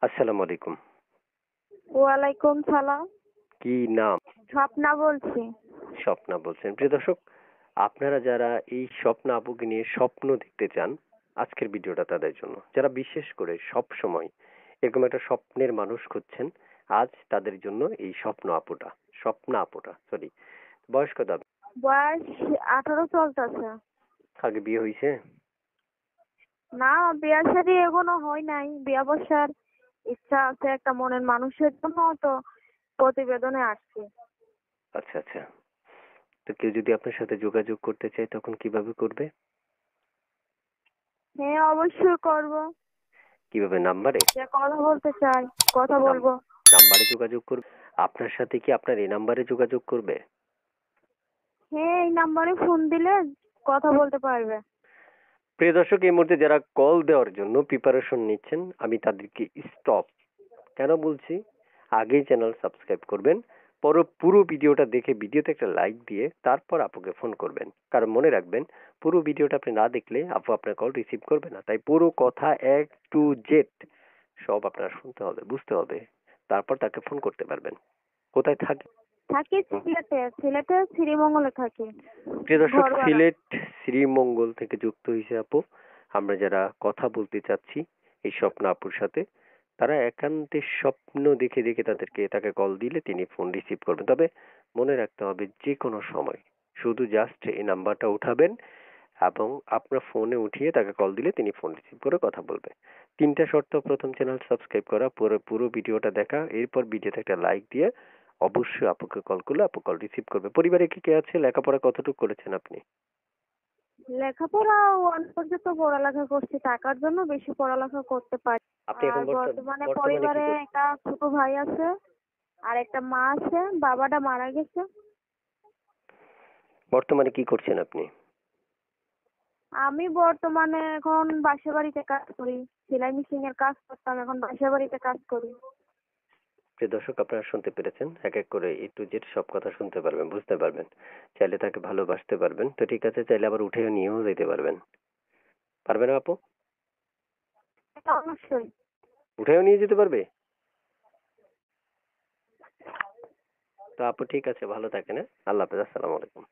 আসসালামু আলাইকুম। ওয়ালাইকুম সালাম। কি নাম? স্বপ্না বলছি। স্বপ্না বলছেন। প্রিয় দর্শক, আপনারা যারা এই স্বপ্না আপুকে নিয়ে স্বপ্ন দেখতে চান, আজকের ভিডিওটা তাদের জন্য। যারা বিশেষ করে সবসময় এরকম একটা স্বপ্নের মানুষ খুঁজছেন, আজ তাদের জন্য এই স্বপ্না আপুটা, সরি। বয়স কত আপনার? বয়স 18 চলতেছে। আগে বিয়ে হইছে? না, বিয়া শাদী এখনো হয় নাই। বিয়া বসার ইচ্ছা আছে একটা মনের মানুষের জন্য, তো প্রতিবেদনে আসছে। আচ্ছা আচ্ছা। তো কেউ যদি আপনার সাথে যোগাযোগ করতে চায় তখন কিভাবে করবে? হ্যাঁ, অবশ্যই করব। কিভাবে? নাম্বারে? যে কথা বলতে চাই কথা নাম- বলবো। নাম্বারে যোগাযোগ করবে? আপনার সাথে কি আপনার এই নাম্বারে যোগাযোগ করবে? হ্যাঁ, এই নাম্বারে ফোন দিলে কথা বলতে পারবে। প্রিয় দর্শক, এই মুহূর্তে যারা কল দেওয়ার জন্য প্রিপারেশন নিচ্ছেন, আমি তাদেরকে স্টপ কেন বলছি, আগেই চ্যানেল সাবস্ক্রাইব করবেন, পুরো ভিডিওটা দেখে ভিডিওতে একটা লাইক দিয়ে তারপর আপুকে ফোন করবেন। কারণ মনে রাখবেন, পুরো ভিডিওটা আপনি না দেখলে আপু আপনার কল রিসিভ করবে না। তাই পুরো কথা এক টু জেড সব আপনার শুনতে হবে, বুঝতে হবে, তারপর তাকে ফোন করতে পারবেন। কোথায় থাকে? থাকি সিলেটে শ্রীমঙ্গলে থাকি। প্রিয় দর্শক, ঘর ভাড়া। সিলেট শ্রীমঙ্গল থেকে যুক্ত হয়েছে আপু। আমরা যারা কথা বলতে চাচ্ছি এই স্বপ্ন আপুর সাথে, তারা একান্তে স্বপ্ন দেখে দেখে তাকে কল দিলে তিনি ফোন রিসিভ করবেন। তবে মনে রাখতে হবে, যে কোনো সময় শুধু জাস্ট এই নাম্বারটা উঠাবেন এবং আপনার ফোনে উঠিয়ে তাকে কল দিলে তিনি ফোন রিসিভ করে কথা বলবে। তিনটা শর্ত: প্রথম, চ্যানেল সাবস্ক্রাইব করা, পুরো ভিডিওটা দেখা, এরপর ভিডিওতে একটা লাইক দিয়ে অবশ্যই আপুকে কল করলে আপু কল রিসিভ করবে। পরিবারে কি কে আছে? লেখাপড়া কতটুকু করেছেন আপনি? লেখাপড়া 1 পর্যন্ত পড়ালেখা করছি, টাকার জন্য বেশি পড়ালেখা করতে পারি। আপনি আর এখন বর্তমানে বর্তমানে কি পরিবারে করছেন? একটা ছোট ভাই আছে আর একটা মা আছে, বাবাটা মারা গেছে। বর্তমানে কি করছেন আপনি? আমি বর্তমানে এখন বাসা বাড়িতে কাজ করি। সেলাই মেশিন এর কাজ করতাম, এখন বাসা বাড়িতে কাজ করি। প্রিয় দর্শক, আপনারা শুনতে পেরেছেন, এক এক করে এ টু জেড সব কথা শুনতে পারবেন, বুঝতে পারবেন। চাইলে তাকে ভালোবাসতে পারবেন, তো ঠিক আছে, চাইলে আবার উঠে নিয়েও যেতে পারবেন। পারবে না আপু? এটা অবশ্যই। উঠেও নিয়ে যেতে পারবে? তো আপু ঠিক আছে, ভালো থাকেন, হ্যাঁ? আল্লাহ হাফেজ, আসসালামু আলাইকুম।